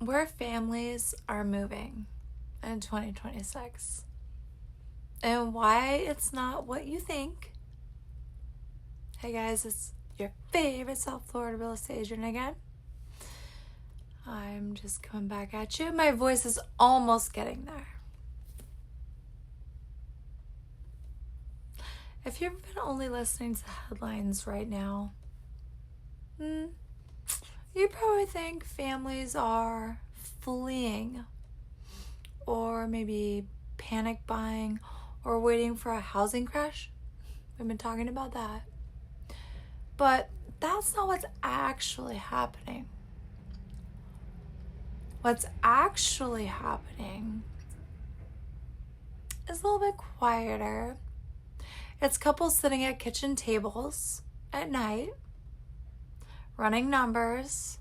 where families are moving in 2026 and why it's not what you think. Hey guys, it's your favorite South Florida real estate agent again. I'm just coming back at you. My voice is almost getting there. If you've been only listening to headlines right now, you probably think families are fleeing or maybe panic buying or waiting for a housing crash. We've been talking about that. But that's not what's actually happening. What's actually happening is a little bit quieter. It's couples sitting at kitchen tables at night, running numbers.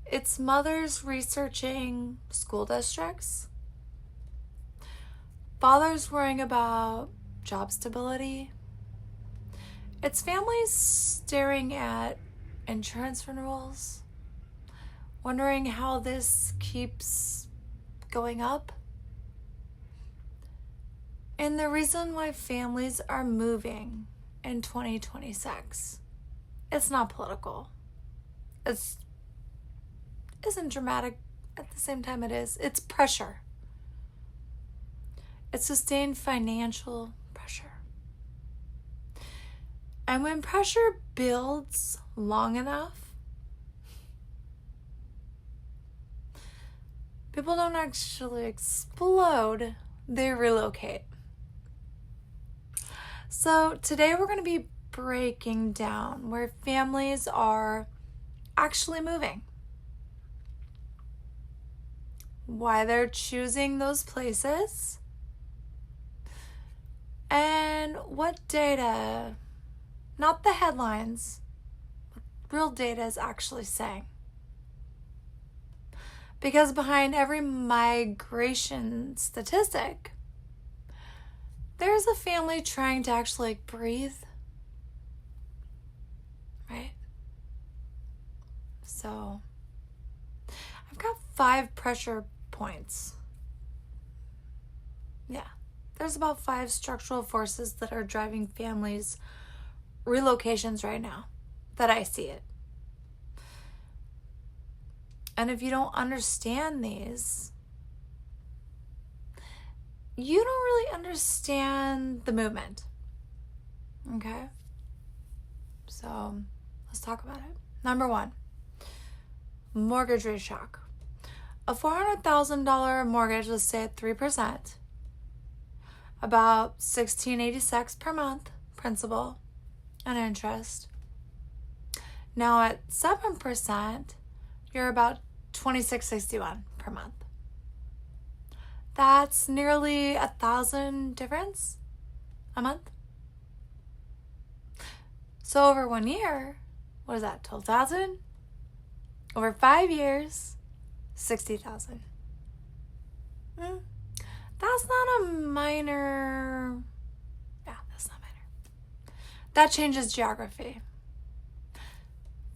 It's mothers researching school districts. Fathers worrying about job stability. It's families staring at insurance renewals, wondering how this keeps going up. And the reason why families are moving in 2026, it's not political. It isn't dramatic at the same time it is. It's pressure. It's sustained financial pressure. And when pressure builds long enough, people don't actually explode, they relocate. So today we're going to be breaking down where families are actually moving, why they're choosing those places, and what data, not the headlines, what real data is actually saying. Because behind every migration statistic, there's a family trying to actually breathe, right? So, I've got 5 pressure points. Yeah, there's about 5 structural forces that are driving families' relocations right now, that I see it. And if you don't understand these, you don't really understand the movement. Okay? So, let's talk about it. Number 1, mortgage rate shock. A $400,000 mortgage, let's say at 3%, about $1,686 per month, principal and interest. Now at 7%, you're about $2,661 per month. That's nearly $1,000 difference a month. So over 1 year, what is that, $12,000? Over 5 years, $60,000. That's not a minor. Yeah, that's not minor. That changes geography.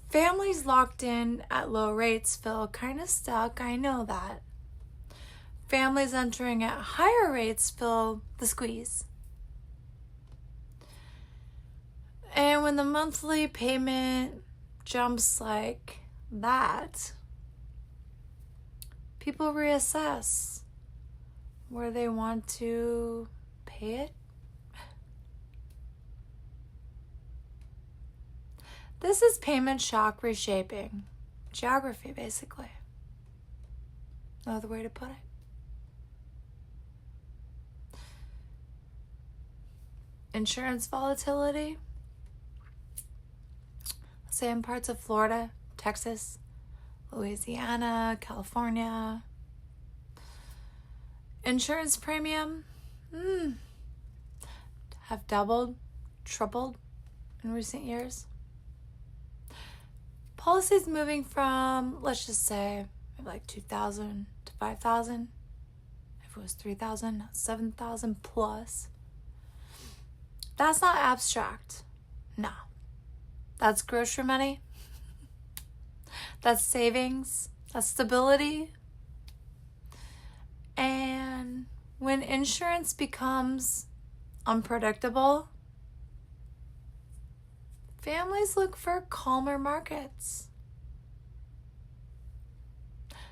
Families locked in at low rates feel kind of stuck. I know that. Families entering at higher rates feel the squeeze. And when the monthly payment jumps like that, people reassess where they want to pay it. This is payment shock reshaping geography, basically. No other way to put it. Insurance volatility. Let's say in parts of Florida, Texas, Louisiana, California. Insurance premium have doubled, tripled in recent years. Policies moving from, let's just say, maybe like 2,000 to 5,000. If it was 3,000, 7,000 plus. That's not abstract. No. That's grocery money. That's savings. a stability. And when insurance becomes unpredictable, families look for calmer markets.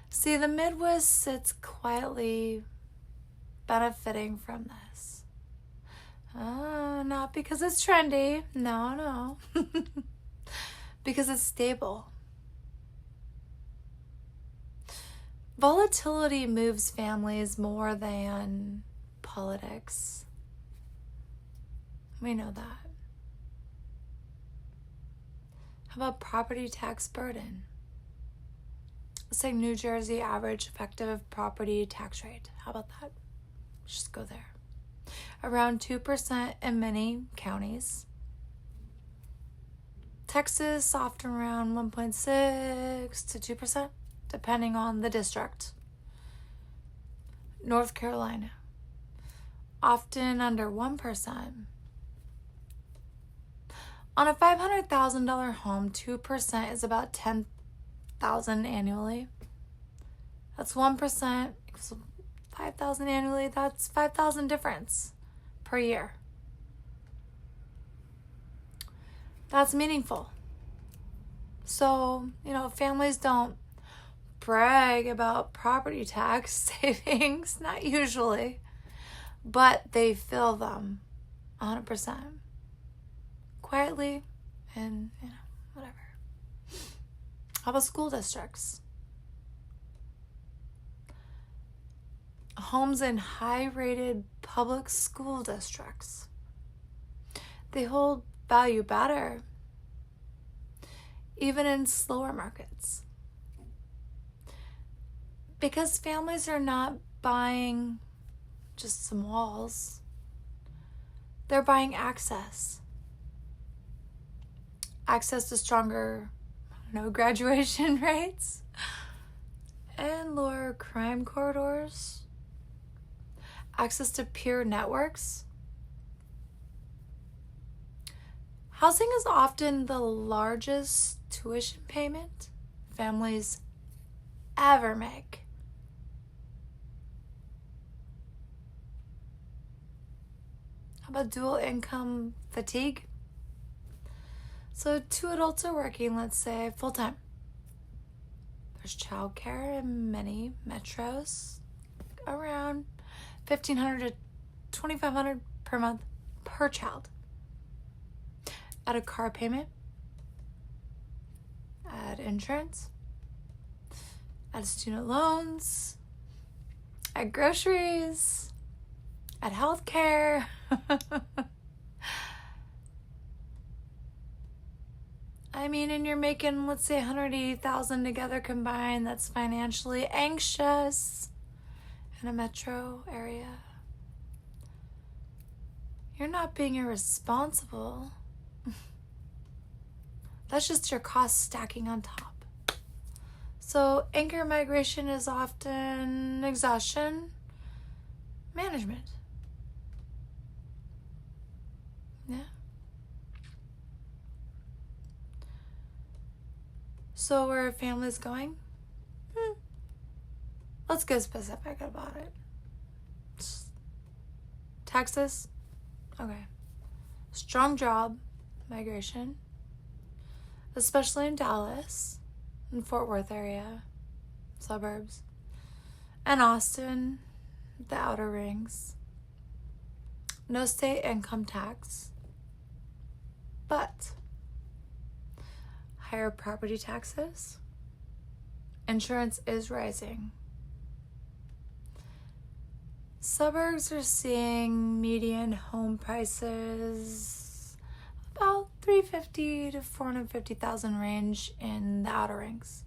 See, the Midwest sits quietly benefiting from this. Oh, not because it's trendy. No. Because it's stable. Volatility moves families more than politics. We know that. How about property tax burden? Let's take New Jersey average effective property tax rate. How about that? Just go there. Around 2% in many counties. Texas often around 1.6 to 2%, depending on the district. North Carolina, often under 1%. On a $500,000 home, 2% is about $10,000 annually. That's 1% equals $5,000 annually. That's $5,000 difference per year. That's meaningful. So, families don't brag about property tax savings, not usually, but they feel them 100%. Quietly and, whatever. How about school districts? Homes in high-rated public school districts. They hold value better, even in slower markets. Because families are not buying just some walls. They're buying access. Access to stronger, graduation rates and lower crime corridors. Access to peer networks. Housing is often the largest tuition payment families ever make. How about dual income fatigue? So 2 adults are working, let's say, full-time. There's childcare in many metros, around $1,500 to $2,500 per month per child. Add a car payment, add insurance, add student loans, add groceries, add healthcare. And you're making, let's say, $180,000 together combined. That's financially anxious in a metro area. You're not being irresponsible. That's just your costs stacking on top. So anchor migration is often exhaustion management. Yeah. So where are families going? Let's get specific about it. Texas? Okay. Strong job migration, especially in Dallas and Fort Worth area, suburbs, and Austin, the outer rings. No state income tax, but higher property taxes. Insurance is rising. Suburbs are seeing median home prices about $350,000 to $450,000 range in the outer rings.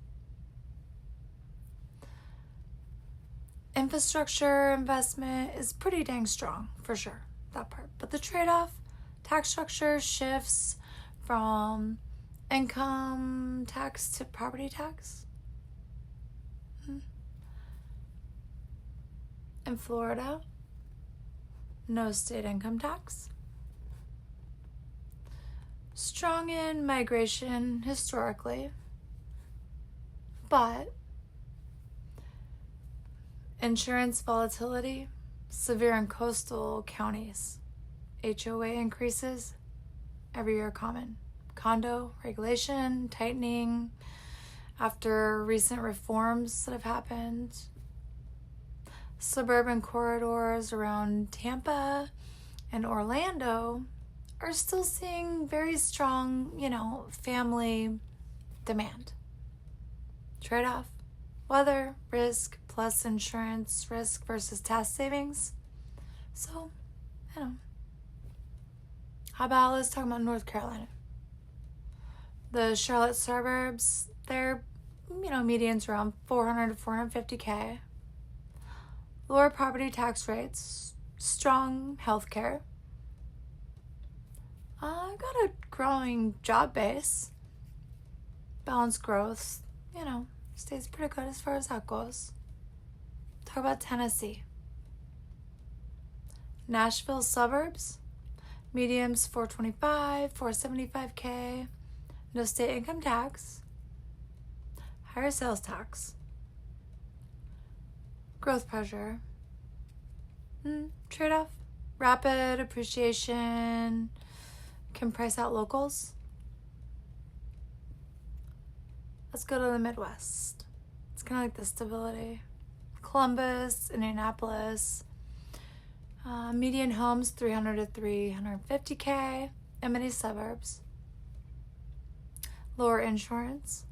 Infrastructure investment is pretty dang strong, for sure, that part. But the trade-off, tax structure shifts from income tax to property tax. In Florida, no state income tax. Strong in migration historically, but Insurance volatility, severe in coastal counties. HOA increases, every year common. Condo regulation, tightening after recent reforms that have happened. Suburban corridors around Tampa and Orlando are still seeing very strong, family demand. Trade-off, weather, risk, plus insurance risk versus tax savings. So, how about let's talk about North Carolina. The Charlotte suburbs, their, median's around 400 to 450K. Lower property tax rates, strong healthcare. Got a growing job base. Balanced growth, stays pretty good as far as that goes. Talk about Tennessee. Nashville suburbs, mediums 425, 475K. No state income tax. Higher sales tax. Growth pressure. Trade-off. Rapid appreciation can price out locals. Let's go to the Midwest. It's kind of like the stability. Columbus, Indianapolis. Median homes 300 to 350K in many suburbs. Lower insurance.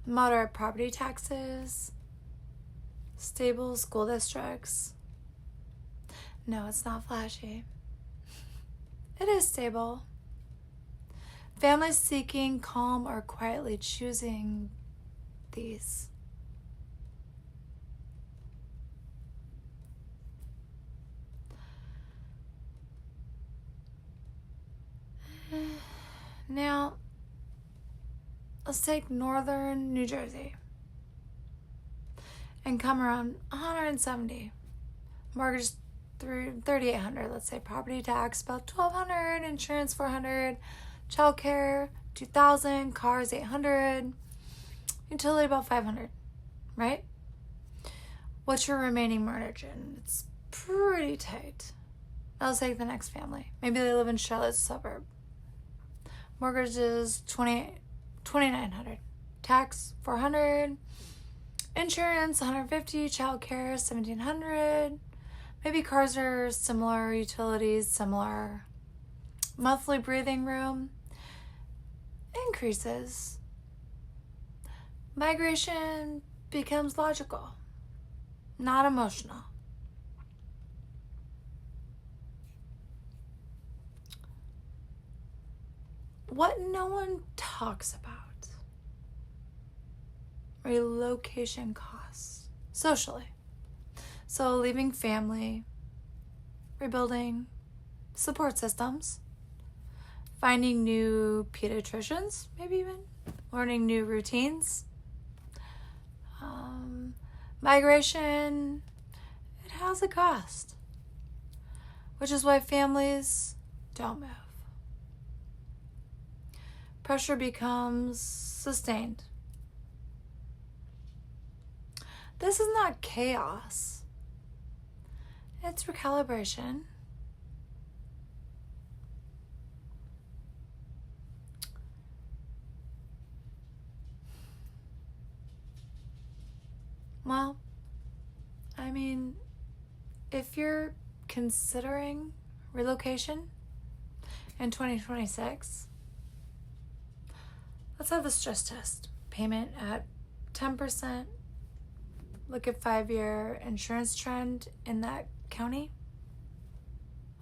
Moderate property taxes. Stable school districts. No, it's not flashy. It is stable. Families seeking calm or quietly choosing these. Now, let's take northern New Jersey and come around 170. Mortgage through 3,800, let's say. Property tax about 1,200, insurance 400, childcare 2,000, cars 800, utility about 500, right? What's your remaining margin? It's pretty tight. Now let's take the next family. Maybe they live in Charlotte's suburb. Mortgage is 2,900, tax 400, insurance 150, childcare 1,700. Maybe cars are similar, utilities similar. Monthly breathing room increases. Migration becomes logical, not emotional. What no one talks about. Relocation costs, socially. So leaving family, rebuilding support systems, finding new pediatricians, maybe even learning new routines. Migration, it has a cost, which is why families don't move. Pressure becomes sustained. This is not chaos. It's recalibration. Well, if you're considering relocation in 2026, let's have the stress test. Payment at 10%. Look at 5-year insurance trend in that county.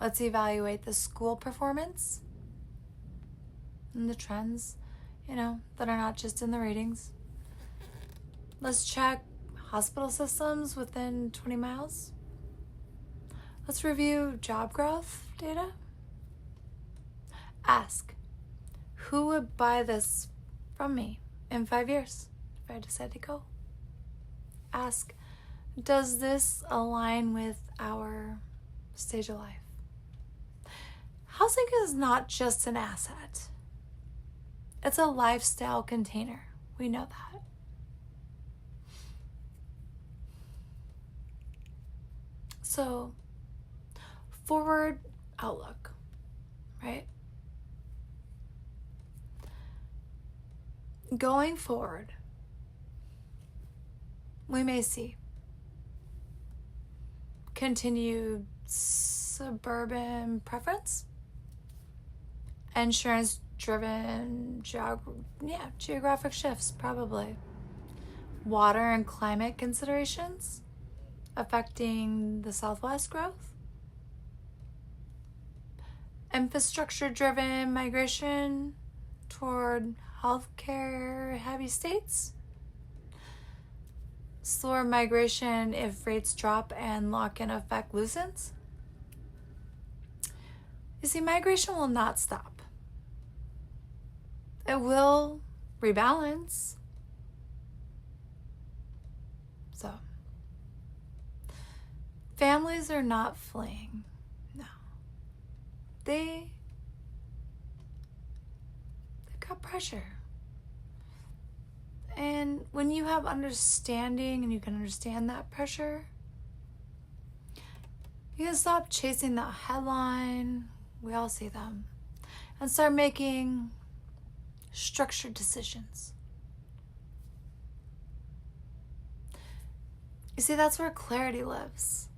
Let's evaluate the school performance and the trends, that are not just in the ratings. Let's check hospital systems within 20 miles. Let's review job growth data. Ask, who would buy this from me in 5 years if I decide to go? Ask, does this align with our stage of life? Housing is not just an asset. It's a lifestyle container. We know that. So, forward outlook, right? Going forward, we may see continued suburban preference, insurance-driven geographic shifts, probably. Water and climate considerations affecting the Southwest growth. Infrastructure-driven migration toward healthcare-heavy states. Slower migration if rates drop and lock-in effect loosens. You see, migration will not stop. It will rebalance. So, families are not fleeing. No. They got pressure. And when you have understanding and you can understand that pressure, you can stop chasing that headline. We all see them. And start making structured decisions. You see, that's where clarity lives.